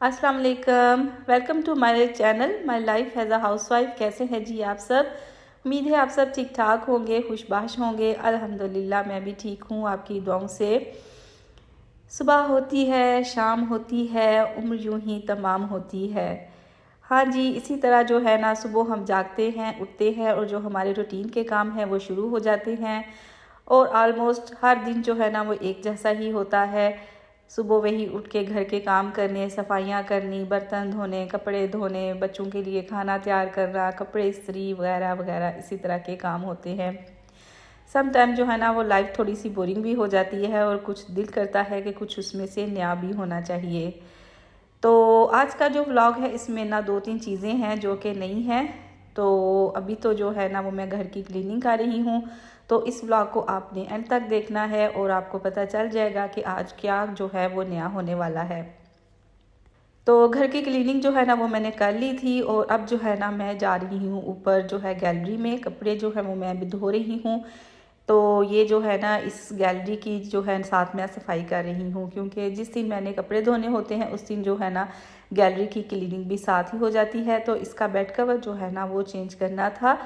अस्सलाम वालेकुम। Welcome to my channel my life as a housewife. कैसे हैं जी आप सब? उम्मीद है आप सब ठीक ठाक होंगे, खुशबाश होंगे। अल्हम्दुलिल्लाह मैं भी ठीक हूँ आपकी दुआओं से। सुबह होती है, शाम होती है, उम्र यूं ही तमाम होती है। हाँ जी, इसी तरह जो है ना सुबह हम जागते हैं, उठते हैं और जो हमारे रूटीन के काम हैं वो शुरू हो जाते हैं। और ऑलमोस्ट हर दिन जो है ना वो एक जैसा ही होता है। सुबह वही उठ के घर के काम करने, सफाइयाँ करनी, बर्तन धोने, कपड़े धोने, बच्चों के लिए खाना तैयार करना, कपड़े इस्त्री वगैरह वगैरह इसी तरह के काम होते हैं। सम टाइम जो है ना वो लाइफ थोड़ी सी बोरिंग भी हो जाती है और कुछ दिल करता है कि कुछ उसमें से नया भी होना चाहिए। तो आज का जो व्लॉग है इसमें ना 2-3 चीज़ें हैं जो कि नई हैं। तो अभी तो जो है ना वो मैं घर की क्लीनिंग कर रही हूँ। तो इस व्लॉग को आपने एंड तक देखना है और आपको पता चल जाएगा कि आज क्या जो है वो नया होने वाला है। तो घर की क्लीनिंग जो है ना वो मैंने कर ली थी और अब जो है ना मैं जा रही हूँ ऊपर जो है गैलरी में। कपड़े जो है वो मैं अभी धो रही हूँ। तो ये जो है ना इस गैलरी की जो है साथ में सफाई कर रही हूँ, क्योंकि जिस दिन मैंने कपड़े धोने होते हैं उस दिन जो है ना गैलरी की क्लीनिंग भी साथ ही हो जाती है। तो इसका बेड कवर जो है ना वो चेंज करना था,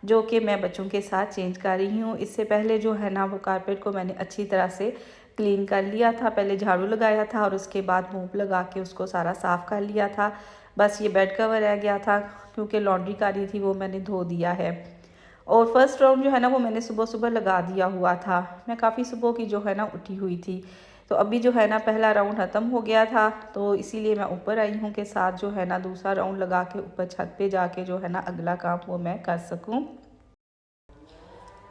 जो कि मैं बच्चों के साथ चेंज कर रही हूँ। इससे पहले जो है ना वो कारपेट को मैंने अच्छी तरह से क्लीन कर लिया था। पहले झाड़ू लगाया था और उसके बाद मोप लगा के उसको सारा साफ़ कर लिया था। बस ये बेड कवर रह गया था, क्योंकि लॉन्ड्री करी थी वो मैंने धो दिया है। और फर्स्ट राउंड जो है ना वो मैंने सुबह सुबह लगा दिया हुआ था। मैं काफ़ी सुबह की जो है ना उठी हुई थी। तो अभी जो है ना पहला राउंड ख़त्म हो गया था, तो इसीलिए मैं ऊपर आई हूँ कि साथ जो है ना दूसरा राउंड लगा के ऊपर छत पे जाके जो है ना अगला काम वो मैं कर सकूँ।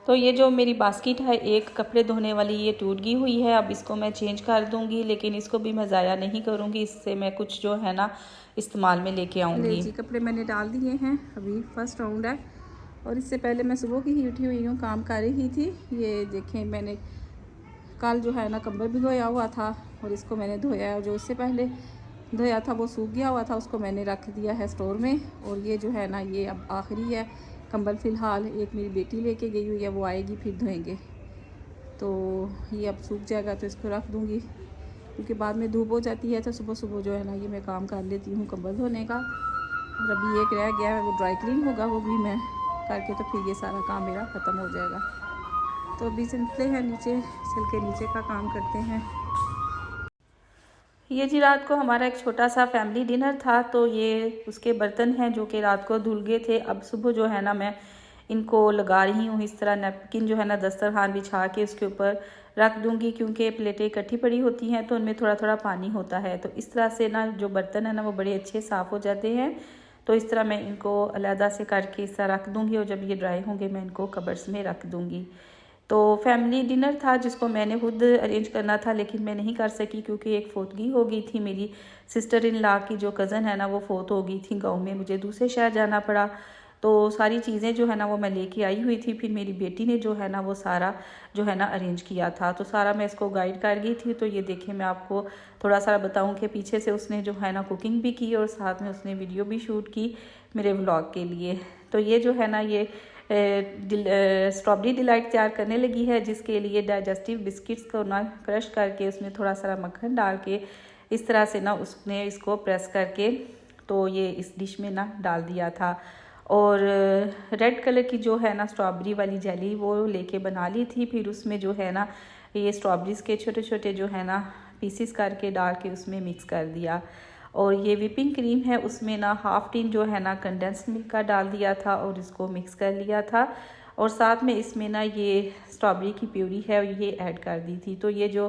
तो ये जो मेरी बास्केट है एक कपड़े धोने वाली, ये टूट गई हुई है। अब इसको मैं चेंज कर दूँगी, लेकिन इसको भी मैं ज़ाया नहीं करूँगी। इससे मैं कुछ जो है ना इस्तेमाल में लेके आऊँगी। जी कपड़े मैंने डाल दिए हैं, अभी फर्स्ट राउंड है। और इससे पहले मैं सुबह की ही उठी हुई हूँ, काम कर रही थी। ये देखें, मैंने कल जो है ना कंबल भिगोया हुआ था और इसको मैंने धोया है। जो इससे पहले धोया था वो सूख गया हुआ था, उसको मैंने रख दिया है स्टोर में। और ये जो है ना ये अब आखिरी है कंबल फ़िलहाल। एक मेरी बेटी लेके गई हुई है, वो आएगी फिर धोएंगे। तो ये अब सूख जाएगा तो इसको रख दूँगी, क्योंकि बाद में धूप हो जाती है। तो सुबह सुबह जो है ना ये मैं काम कर लेती हूँ कंबल धोने का। और अभी एक रह गया है, वो ड्राई क्लीन होगा, वो भी मैं करके तो फिर ये सारा काम मेरा ख़त्म हो जाएगा। तो अभी चलते हैं नीचे, चल के नीचे का काम करते हैं। ये जी रात को हमारा एक छोटा सा फैमिली डिनर था, तो ये उसके बर्तन हैं जो कि रात को धुल गए थे। अब सुबह जो है ना मैं इनको लगा रही हूँ इस तरह, नैपकिन जो है ना दस्तरखान बिछा के उसके ऊपर रख दूँगी, क्योंकि प्लेटें इकट्ठी पड़ी होती हैं तो उनमें थोड़ा थोड़ा पानी होता है। तो इस तरह से ना जो बर्तन है ना वो बड़े अच्छे साफ़ हो जाते हैं। तो इस तरह मैं इनको अलहदा से करके इस तरह रख दूँगी और जब ये ड्राई होंगे मैं इनको कबर्ड्स में रख दूँगी। तो फैमिली डिनर था जिसको मैंने खुद अरेंज करना था, लेकिन मैं नहीं कर सकी क्योंकि एक फोतगी हो गई थी। मेरी सिस्टर इन लॉ की जो कज़न है ना वो फोत हो गई थी गांव में, मुझे दूसरे शहर जाना पड़ा। तो सारी चीज़ें जो है ना वो मैं लेके आई हुई थी। फिर मेरी बेटी ने जो है ना वो सारा जो है ना अरेंज किया था, तो सारा मैं इसको गाइड कर गई थी। तो ये देखिए मैं आपको थोड़ा सा बताऊं कि पीछे से उसने जो है ना कुकिंग भी की और साथ में उसने वीडियो भी शूट की मेरे व्लॉग के लिए। तो ये जो है ना ये स्ट्रॉबेरी डिलाइट तैयार करने लगी है, जिसके लिए डाइजेस्टिव बिस्किट्स को ना क्रश करके उसमें थोड़ा सा मक्खन डाल के इस तरह से ना उसने इसको प्रेस करके तो ये इस डिश में ना डाल दिया था। और रेड कलर की जो है ना स्ट्रॉबेरी वाली जेली वो लेके बना ली थी। फिर उसमें जो है ना ये स्ट्रॉबेरीज़ के छोटे छोटे जो है ना पीसीस करके डाल के उसमें मिक्स कर दिया। और ये विपिंग क्रीम है, उसमें ना हाफ़ टीन जो है ना कंडेंस्ड मिल्क का डाल दिया था और इसको मिक्स कर लिया था। और साथ में इसमें ना ये स्ट्रॉबेरी की प्यूरी है ये ऐड कर दी थी। तो ये जो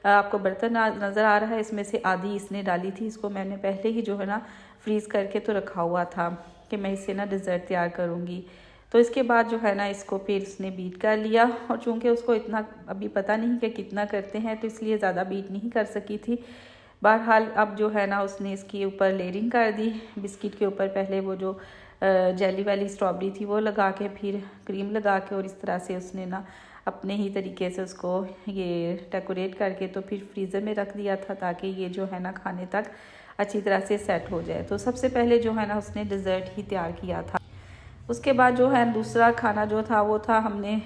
आपको बर्तन नज़र आ रहा है इसमें से आधी इसने डाली थी। इसको मैंने पहले ही जो है ना फ्रीज़ करके तो रखा हुआ था कि मैं इससे ना डिज़र्ट तैयार करूँगी। तो इसके बाद जो है ना इसको फिर उसने बीट कर लिया, और चूँकि उसको इतना अभी पता नहीं कि कितना करते हैं तो इसलिए ज़्यादा बीट नहीं कर सकी थी। बहरहाल अब जो है ना उसने इसके ऊपर लेयरिंग कर दी बिस्किट के ऊपर। पहले वो जो जेली वाली स्ट्रॉबेरी थी वो लगा के फिर क्रीम लगा के और इस तरह से उसने ना अपने ही तरीके से उसको ये डेकोरेट करके तो फिर फ्रीज़र में रख दिया था, ताकि ये जो है ना खाने तक अच्छी तरह से सेट हो जाए। तो सबसे पहले जो है ना उसने डिज़र्ट ही तैयार किया था। उसके बाद जो है दूसरा खाना जो था वो था हमने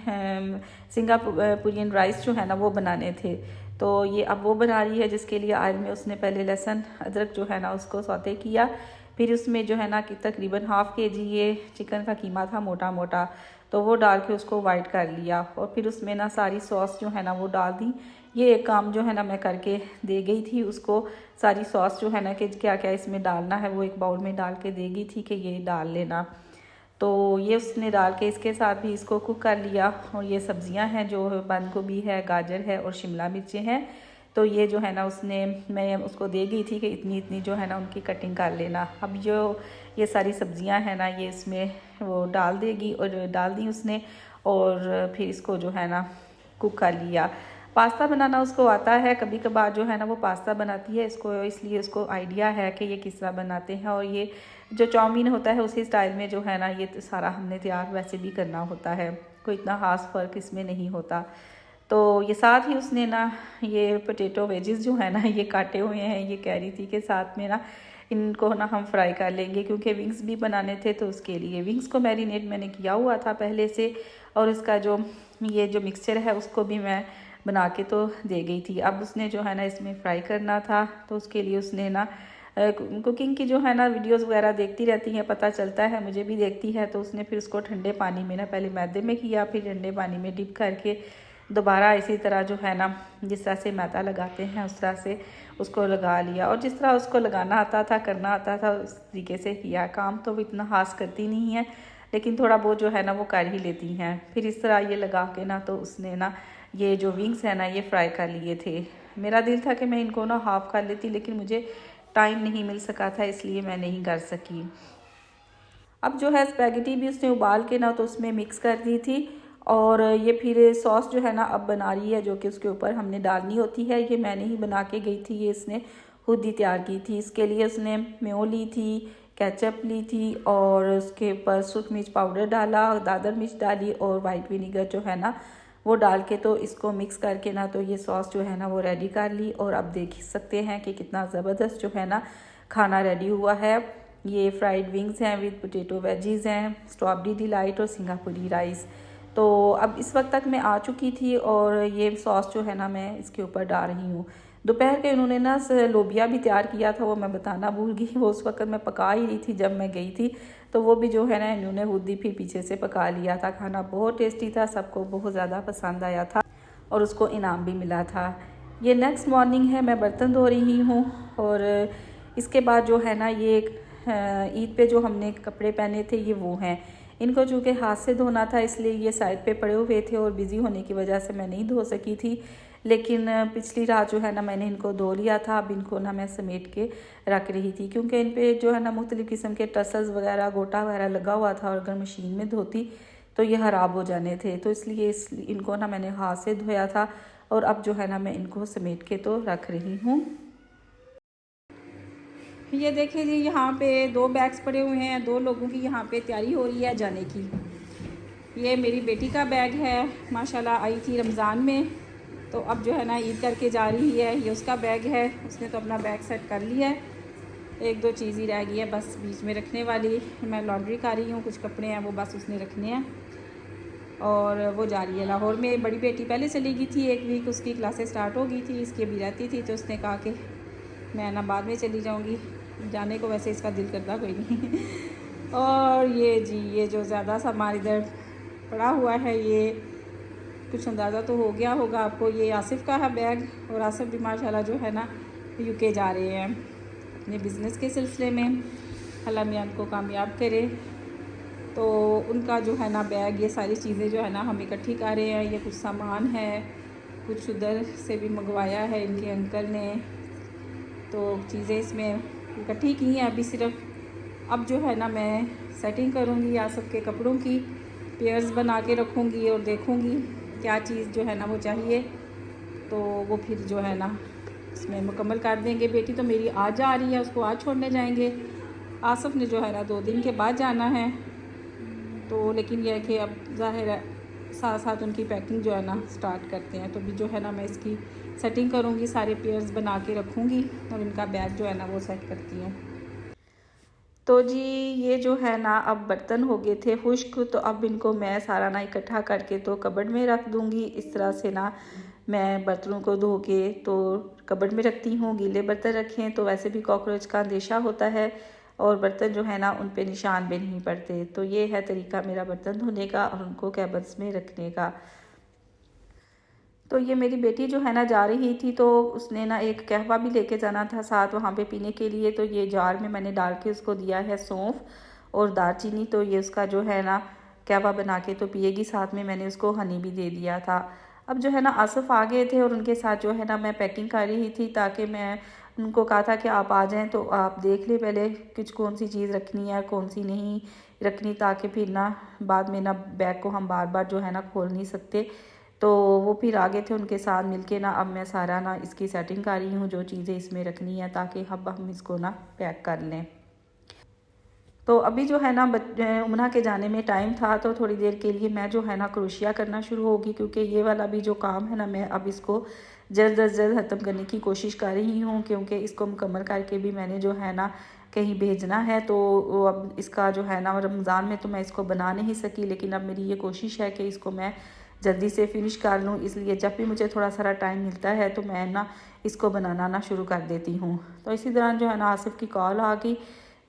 सिंगापुरियन राइस जो है ना वो बनाने थे। तो ये अब वो बना रही है, जिसके लिए ऑयल में उसने पहले लहसुन अदरक जो है ना उसको सौते किया, फिर उसमें जो है ना कि तकरीबन हाफ़ kg ये चिकन का कीमा था मोटा मोटा, तो वो डाल के उसको वाइट कर लिया और फिर उसमें ना सारी सॉस जो है ना वो डाल दी। ये एक काम जो है ना मैं करके दे गई थी उसको, सारी सॉस जो है ना कि क्या क्या इसमें डालना है वो एक बाउल में डाल के दे गई थी कि ये डाल लेना। तो ये उसने डाल के इसके साथ भी इसको कुक कर लिया। और ये सब्जियां हैं जो बंद गोभी है, गाजर है और शिमला मिर्चें हैं। तो ये जो है ना उसने मैं उसको दे गई थी कि इतनी इतनी जो है ना उनकी कटिंग कर लेना। अब जो ये सारी सब्जियां हैं ना ये इसमें वो डाल देगी और डाल दी उसने, और फिर इसको जो है ना कुक कर लिया। पास्ता बनाना उसको आता है, कभी कभार जो है ना वो पास्ता बनाती है इसको, इसलिए उसको आइडिया है कि ये किस तरह बनाते हैं। और ये जो चाउमीन होता है उसी स्टाइल में जो है ना ये सारा हमने तैयार वैसे भी करना होता है, कोई इतना ख़ास फ़र्क इसमें नहीं होता। तो ये साथ ही उसने ना ये पोटैटो वेजेस जो है ना ये काटे हुए हैं, ये कह रही थी कि साथ में ना इनको ना हम फ्राई कर लेंगे, क्योंकि विंग्स भी बनाने थे। तो उसके लिए विंग्स को मैरिनेट मैंने किया हुआ था पहले से, और इसका जो ये जो मिक्सचर है उसको भी मैं बना के तो दे गई थी। अब उसने जो है ना इसमें फ्राई करना था, तो उसके लिए उसने ना कुकिंग की जो है ना वीडियोस वगैरह देखती रहती हैं, पता चलता है, मुझे भी देखती है। तो उसने फिर उसको ठंडे पानी में ना पहले मैदे में किया, फिर ठंडे पानी में डिप करके दोबारा इसी तरह जो है ना जिस तरह से मैदा लगाते हैं उस तरह से उसको लगा लिया। और जिस तरह उसको लगाना आता था, करना आता था, उस तरीके से किया। काम तो वो इतना खास करती नहीं है, लेकिन थोड़ा बहुत जो है ना वो कर ही लेती हैं। फिर इस तरह ये लगा के ना तो उसने ना ये जो विंग्स है ना ये फ्राई कर लिए थे। मेरा दिल था कि मैं इनको ना हाफ़ कर लेती, लेकिन मुझे टाइम नहीं मिल सका था, इसलिए मैं नहीं कर सकी। अब जो है स्पैगेटी भी उसने उबाल के ना तो उसमें मिक्स कर दी थी, और ये फिर सॉस जो है ना अब बना रही है, जो कि उसके ऊपर हमने डालनी होती है। ये मैं नहीं बना के गई थी, ये इसने खुद ही तैयार की थी। इसके लिए उसने मेयो ली थी, केचप ली थी, और उसके ऊपर सूख मिर्च पाउडर डाला, दादर मिर्च डाली और वाइट विनीगर जो है ना वो डाल के तो इसको मिक्स करके ना तो ये सॉस जो है ना वो रेडी कर ली। और अब देख सकते हैं कि कितना ज़बरदस्त जो है ना खाना रेडी हुआ है। ये फ्राइड विंग्स हैं विद पोटैटो वेजीज़ हैं, स्ट्रॉबेरी डिलाइट और सिंगापुरी राइस। तो अब इस वक्त तक मैं आ चुकी थी, और ये सॉस जो है ना मैं इसके ऊपर डाल रही हूँ। दोपहर के उन्होंने ना लोबिया भी तैयार किया था, वो मैं बताना भूल गई। वो उस वक्त मैं पका ही रही थी जब मैं गई थी, तो वो भी जो है ना इन्होंने खुद ही फिर पीछे से पका लिया था। खाना बहुत टेस्टी था, सबको बहुत ज़्यादा पसंद आया था, और उसको इनाम भी मिला था। ये नेक्स्ट मॉर्निंग है, मैं बर्तन धो रही हूँ। और इसके बाद जो है ना ये ईद पे जो हमने कपड़े पहने थे ये वो हैं। इनको चूँकि हाथ से धोना था, इसलिए ये साइड पे पड़े हुए थे, और बिज़ी होने की वजह से मैं नहीं धो सकी थी। लेकिन पिछली रात जो है ना मैंने इनको धो लिया था। अब इनको ना मैं समेट के रख रही थी, क्योंकि इन पे जो है ना मुख्तलिफ़ किस्म के टसल्स वगैरह, गोटा वगैरह लगा हुआ था, और अगर मशीन में धोती तो ये ख़राब हो जाने थे। तो इसलिए इनको ना मैंने हाथ से धोया था, और अब जो है ना मैं इनको समेट के तो रख रही हूँ। ये देखिए जी, यहाँ पे 2 बैग्स पड़े हुए हैं, 2 लोगों की यहाँ पे तैयारी हो रही है जाने की। ये मेरी बेटी का बैग है, माशाल्लाह आई थी रमज़ान में, तो अब जो है ना ईद करके जा रही है। ये उसका बैग है, उसने तो अपना बैग सेट कर लिया है। 1-2 चीज़ ही रह गई है बस बीच में रखने वाली। मैं लॉन्ड्री कर रही हूँ, कुछ कपड़े हैं वो बस उसने रखने हैं, और वो जा रही है लाहौर में। बड़ी बेटी पहले चली गई थी, 1 वीक उसकी क्लासेस स्टार्ट हो गई थी, इसकी अभी रहती थी। तो उसने कहा कि मैं ना बाद में चली जाऊँगी, जाने को वैसे इसका दिल करता कोई नहीं। और ये जी, ये जो ज़्यादा सामान इधर पड़ा हुआ है, ये कुछ अंदाज़ा तो हो गया होगा आपको, ये आसिफ़ का है बैग। और आसिफ़ भी माशाल्लाह जो है ना यूके जा रहे हैं अपने बिज़नेस के सिलसिले में, अल्लाह मियां उनको कामयाब करे। तो उनका जो है ना बैग, ये सारी चीज़ें जो है ना हम इकट्ठी कर रहे हैं। ये कुछ सामान है, कुछ उधर से भी मंगवाया है इनके अंकल ने, तो चीज़ें इसमें इकट्ठी की हैं। अभी सिर्फ अब जो है ना मैं सेटिंग करूँगी आसिफ़ के कपड़ों की, पेयर्स बना के रखूँगी, और देखूँगी क्या चीज़ जो है ना वो चाहिए, तो वो फिर जो है ना इसमें मुकम्मल कर देंगे। बेटी तो मेरी आज जा रही है, उसको आज छोड़ने जाएंगे। आसिफ़ ने जो है ना 2 दिन के बाद जाना है। तो लेकिन यह है कि अब ज़ाहिर है साथ साथ उनकी पैकिंग जो है ना स्टार्ट करते हैं। तो भी जो है ना मैं इसकी सेटिंग करूँगी, सारे पेयर्स बना के रखूँगी, और इनका बैग जो है ना वो सेट करती हूँ। तो जी ये जो है ना अब बर्तन हो गए थे खुश्क, तो अब इनको मैं सारा ना इकट्ठा करके तो कबर्ड में रख दूँगी। इस तरह से ना मैं बर्तनों को धो के तो कबर्ड में रखती हूँ। गीले बर्तन रखें तो वैसे भी कॉकरोच का अंदेशा होता है और बर्तन जो है ना उन पे निशान भी नहीं पड़ते। तो ये है तरीका मेरा बर्तन धोने का और उनको कैबिनेट्स में रखने का। तो ये मेरी बेटी जो है ना जा रही थी तो उसने ना एक कहवा भी लेके जाना था साथ वहाँ पे पीने के लिए। तो ये जार में मैंने डाल के उसको दिया है सौंफ और दालचीनी। तो ये उसका जो है ना कहवा बना के तो पिएगी। साथ में मैंने उसको हनी भी दे दिया था। अब जो है ना आसिफ आ गए थे और उनके साथ जो है ना मैं पैकिंग कर रही थी, ताकि मैं उनको कहा था कि आप आ जाएं तो आप देख ले पहले कुछ कौन सी चीज़ रखनी है कौन सी नहीं रखनी, ताकि फिर ना बाद में ना बैग को हम बार बार जो है ना खोल नहीं सकते। तो वो फिर आ गए थे, उनके साथ मिलके ना अब मैं सारा ना इसकी सेटिंग कर रही हूँ जो चीज़ें इसमें रखनी है, ताकि अब हम इसको ना पैक कर लें। तो अभी जो है ना उमरा के जाने में टाइम था तो थोड़ी देर के लिए मैं जो है ना क्रोशिया करना शुरू होगी, क्योंकि ये वाला भी जो काम है ना मैं अब इसको जल्द अज जल्द ख़त्म करने की कोशिश कर रही हूँ, क्योंकि इसको मुकम्मल करके भी मैंने जो है ना कहीं भेजना है। तो अब इसका जो है ना रमज़ान में तो मैं इसको बना नहीं सकी, लेकिन अब मेरी ये कोशिश है कि इसको मैं जल्दी से फिनिश कर लूँ। इसलिए जब भी मुझे थोड़ा सारा टाइम मिलता है तो मैं ना इसको बनाना ना शुरू कर देती हूँ। तो इसी दौरान जो है ना आसिफ की कॉल आ गई,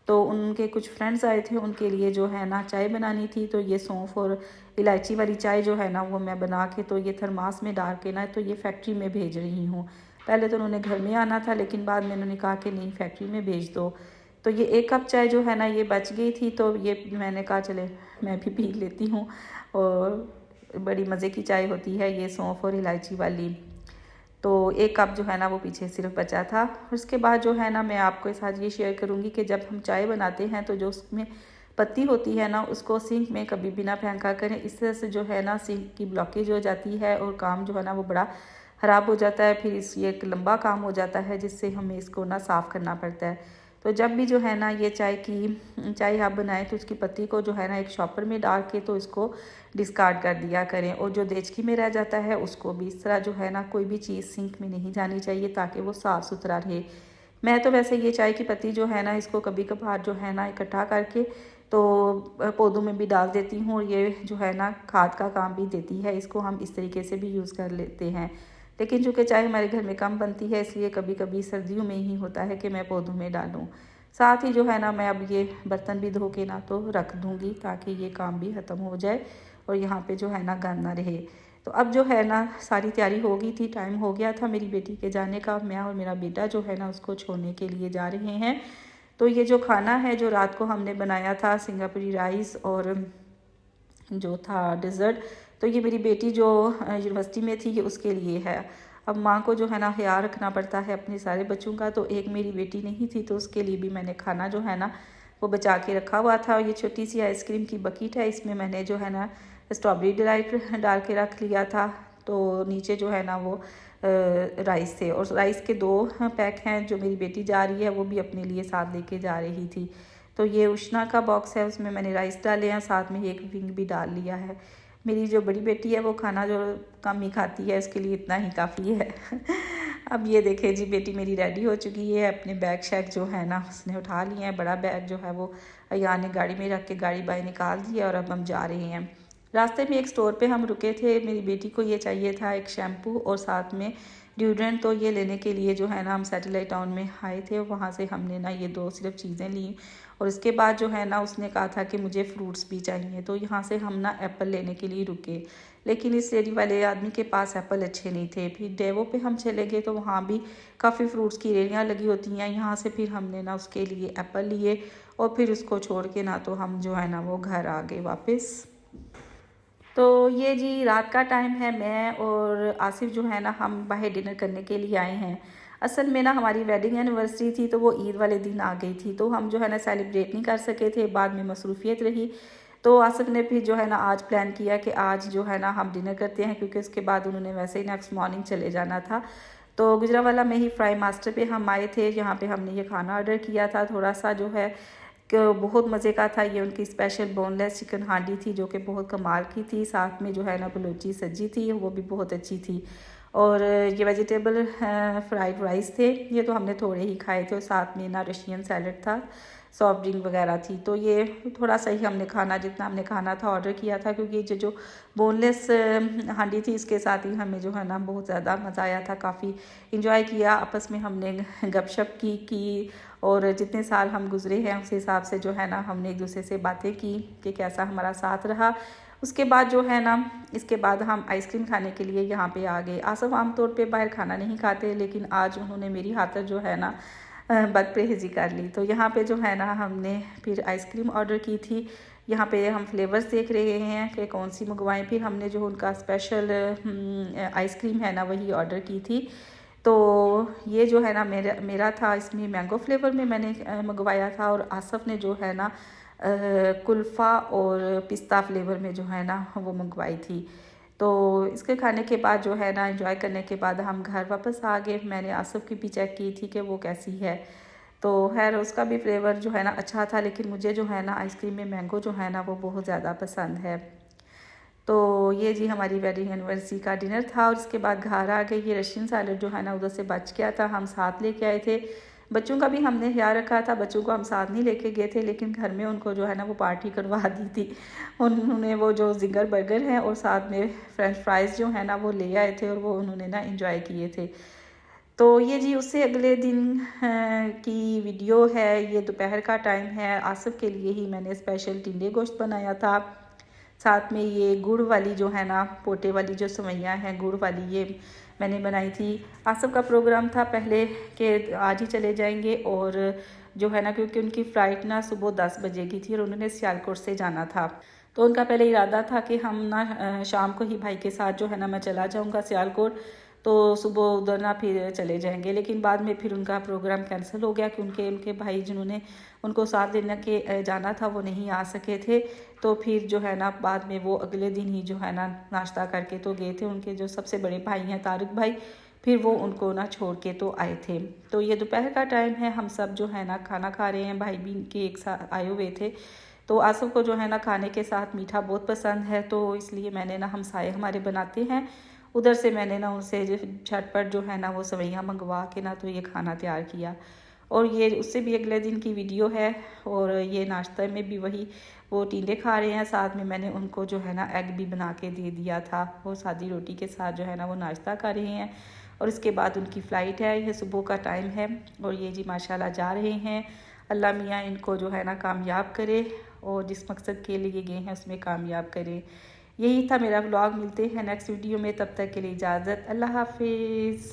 तो उनके कुछ फ्रेंड्स आए थे, उनके लिए जो है ना चाय बनानी थी। तो ये सौंफ और इलायची वाली चाय जो है ना वो मैं बना के तो ये थर्मास में डाल के ना तो ये फैक्ट्री में भेज रही हूँ। पहले तो उन्होंने घर में आना था, लेकिन बाद में उन्होंने कहा कि नहीं फैक्ट्री में भेज दो। तो ये 1 कप चाय जो है ना ये बच गई थी, तो ये मैंने कहा चले मैं भी पी लेती हूँ। और बड़ी मज़े की चाय होती है ये सौंफ और इलायची वाली। तो 1 कप जो है ना वो पीछे सिर्फ बचा था। उसके बाद जो है ना मैं आपके साथ ये शेयर करूँगी कि जब हम चाय बनाते हैं तो जो उसमें पत्ती होती है ना उसको सिंक में कभी भी ना फेंका करें। इस तरह से जो है ना सिंक की ब्लॉकेज हो जाती है और काम जो है ना वो बड़ा ख़राब हो जाता है। फिर ये एक लंबा काम हो जाता है जिससे हमें इसको ना साफ़ करना पड़ता है। तो जब भी जो है ना ये चाय आप बनाएं तो उसकी पत्ती को जो है ना एक शॉपर में डाल के तो इसको डिस्कार्ड कर दिया करें। और जो देचकी में रह जाता है उसको भी इस तरह जो है ना कोई भी चीज़ सिंक में नहीं जानी चाहिए, ताकि वो साफ़ सुथरा रहे। मैं तो वैसे ये चाय की पत्ती जो है ना इसको कभी कभार जो है ना इकट्ठा करके तो पौधों में भी डाल देती हूँ, और ये जो है ना खाद का काम भी देती है। इसको हम इस तरीके से भी यूज़ कर लेते हैं। लेकिन चूँकि चाय हमारे घर में कम बनती है, इसलिए कभी कभी सर्दियों में ही होता है कि मैं पौधों में डालूँ। साथ ही जो है ना मैं अब ये बर्तन भी धो के ना तो रख दूँगी, ताकि ये काम भी ख़त्म हो जाए और यहाँ पे जो है ना गंद ना रहे। तो अब जो है ना सारी तैयारी हो गई थी, टाइम हो गया था मेरी बेटी के जाने का। मैं और मेरा बेटा जो है ना उसको छोड़ने के लिए जा रहे हैं। तो ये जो खाना है जो रात को हमने बनाया था सिंगापुरी राइस और जो था डिज़र्ट, तो ये मेरी बेटी जो यूनिवर्सिटी में थी ये उसके लिए है। अब माँ को जो है ना ख्याल रखना पड़ता है अपने सारे बच्चों का, तो एक मेरी बेटी नहीं थी तो उसके लिए भी मैंने खाना जो है ना वो बचा के रखा हुआ था। और ये छोटी सी आइसक्रीम की बकेट है, इसमें मैंने जो है ना स्ट्रॉबेरी डिलाइट डाल के रख लिया था। तो नीचे जो है ना वो राइस थे, और राइस के 2 पैक हैं। जो मेरी बेटी जा रही है वो भी अपने लिए साथ लेके जा रही थी। तो ये उष्णा का बॉक्स है, उसमें मैंने राइस डाले हैं, साथ में एक विंग भी डाल लिया है। मेरी जो बड़ी बेटी है वो खाना जो कम ही खाती है, उसके लिए इतना ही काफ़ी है। अब ये देखें जी बेटी मेरी रेडी हो चुकी है। अपने बैग शैग जो है ना उसने उठा लिए हैं। बड़ा बैग जो है वो अयान ने गाड़ी में रख के गाड़ी बाहर निकाल दी है और अब हम जा रहे हैं। रास्ते में एक स्टोर पे हम रुके थे, मेरी बेटी को ये चाहिए था एक शैम्पू और साथ में ड्यूड्रेंट। तो ये लेने के लिए जो है ना हम सैटेलाइट टाउन में आए थे, वहाँ से हमने ना ये 2 सिर्फ चीज़ें ली। और इसके बाद जो है ना उसने कहा था कि मुझे फ्रूट्स भी चाहिए, तो यहाँ से हम ना एप्पल लेने के लिए रुके। लेकिन इस लेडी वाले आदमी के पास एप्पल अच्छे नहीं थे। फिर डेवो पे हम चले गए तो वहाँ भी काफ़ी फ्रूट्स की रेलियाँ लगी होती हैं। यहाँ से फिर हमने ना उसके लिए एप्पल लिए और फिर उसको छोड़ के ना तो हम जो है ना वो घर आ गए वापस। तो ये जी रात का टाइम है, मैं और आसिफ जो है ना हम बाहर डिनर करने के लिए आए हैं। असल में ना हमारी वेडिंग एनिवर्सरी थी तो वो ईद वाले दिन आ गई थी, तो हम जो है ना सेलिब्रेट नहीं कर सके थे, बाद में मसरूफियत रही। तो आसिफ ने फिर जो है ना आज प्लान किया कि आज जो है ना हम डिनर करते हैं, क्योंकि उसके बाद उन्होंने वैसे ही नेक्स्ट मॉर्निंग चले जाना था। तो गुजरावाला में ही फ्राई मास्टर पे हम आए थे, यहाँ पे हमने ये खाना ऑर्डर किया था। थोड़ा सा जो है कि बहुत मज़े का था। ये उनकी स्पेशल बोनलेस चिकन हांडी थी जो कि बहुत कमाल की थी। साथ में जो है ना बलूची सब्जी थी, वो भी बहुत अच्छी थी। और ये वेजिटेबल फ्राइड राइस थे, ये तो हमने थोड़े ही खाए थे, और साथ में ना रशियन सैलड था, सॉफ्ट ड्रिंक वगैरह थी। तो ये थोड़ा सा ही हमने खाना, जितना हमने खाना था ऑर्डर किया था, क्योंकि जो बोनलेस हांडी थी, इसके साथ ही हमें जो है ना बहुत ज़्यादा मज़ा आया था, काफ़ी इंजॉय किया, आपस में हमने गपशप की और जितने साल हम गुजरे हैं उस हिसाब से जो है ना हमने एक दूसरे से बातें की कि कैसा हमारा साथ रहा। उसके बाद जो है ना, इसके बाद हम आइसक्रीम खाने के लिए यहाँ पे आ गए। आसफ आमतौर पे बाहर खाना नहीं खाते, लेकिन आज उन्होंने मेरी खातिर जो है ना बदपरहेज़ी कर ली। तो यहाँ पे जो है ना हमने फिर आइसक्रीम ऑर्डर की थी। यहाँ पे हम फ्लेवर्स देख रहे हैं कि कौन सी मंगवाएं। फिर हमने जो उनका स्पेशल आइसक्रीम है ना वही ऑर्डर की थी। तो ये जो है ना मेरा था, इसमें मैंगो फ्लेवर में मैंने मंगवाया था, और आसफ़ ने जो है ना कुल्फ़ा और पिस्ता फ्लेवर में जो है ना वो मंगवाई थी। तो इसके खाने के बाद जो है ना, एंजॉय करने के बाद हम घर वापस आ गए। मैंने आसफ़ की भी चेक की थी कि वो कैसी है, तो खैर उसका भी फ्लेवर जो है ना अच्छा था, लेकिन मुझे जो है ना आइसक्रीम में मैंगो जो है ना वो बहुत ज़्यादा पसंद है। तो ये जी हमारी वेडिंग एनिवर्सरी का डिनर था, और इसके बाद घर आ गई। ये रशियन सैलड जो है ना उधर से बच गया था, हम साथ लेके आए थे। बच्चों का भी हमने ख्याल रखा था, बच्चों को हम साथ नहीं लेके गए थे, लेकिन घर में उनको जो है ना वो पार्टी करवा दी थी। उन्होंने वो जो जिंगर बर्गर हैं और साथ में फ्रेंच फ्राइज़ जो है ना वो ले आए थे, और वो उन्होंने ना इंजॉय किए थे। तो ये जी उससे अगले दिन की वीडियो है। ये दोपहर का टाइम है। आसफ़ के लिए ही मैंने स्पेशल टिंडे गोश्त बनाया था, साथ में ये गुड़ वाली जो है ना, पोटे वाली जो सेवइयाँ हैं गुड़ वाली, ये मैंने बनाई थी। आसफ़ का प्रोग्राम था पहले कि आज ही चले जाएंगे, और जो है ना क्योंकि उनकी फ़्लाइट ना सुबह 10 बजे की थी और उन्होंने सियालकोट से जाना था। तो उनका पहले इरादा था कि हम ना शाम को ही भाई के साथ जो है ना मैं चला जाऊँगा सियालकोट, तो सुबह उधर ना फिर चले जाएंगे। लेकिन बाद में फिर उनका प्रोग्राम कैंसिल हो गया, क्योंकि उनके भाई जिन्होंने उनको साथ लेने के जाना था वो नहीं आ सके थे। तो फिर जो है ना बाद में वो अगले दिन ही जो है ना नाश्ता करके तो गए थे। उनके जो सबसे बड़े भाई हैं तारिक भाई, फिर वो उनको ना छोड़ के तो आए थे। तो ये दोपहर का टाइम है, हम सब जो है ना खाना खा रहे हैं, भाई भी के एक साथ आए हुए थे। तो आसफ़ को जो है ना खाने के साथ मीठा बहुत पसंद है, तो इसलिए मैंने ना, हमसाए हमारे बनाते हैं, उधर से मैंने ना उनसे झटपट जो है ना वो सेवइयाँ मंगवा के ना तो ये खाना तैयार किया। और ये उससे भी अगले दिन की वीडियो है। और ये नाश्ते में भी वही वो टिंडे खा रहे हैं, साथ में मैंने उनको जो है ना एग भी बना के दे दिया था। वो सादी रोटी के साथ जो है ना वो नाश्ता कर रहे हैं, और इसके बाद उनकी फ़्लाइट है। ये सुबह का टाइम है, और ये जी माशाल्लाह जा रहे हैं। अल्लाह मियाँ इनको जो है ना कामयाब करे, और जिस मकसद के लिए गए हैं उसमें कामयाब करे। यही था मेरा व्लॉग। मिलते हैं नेक्स्ट वीडियो में, तब तक के लिए इजाज़त। अल्लाह हाफिज़।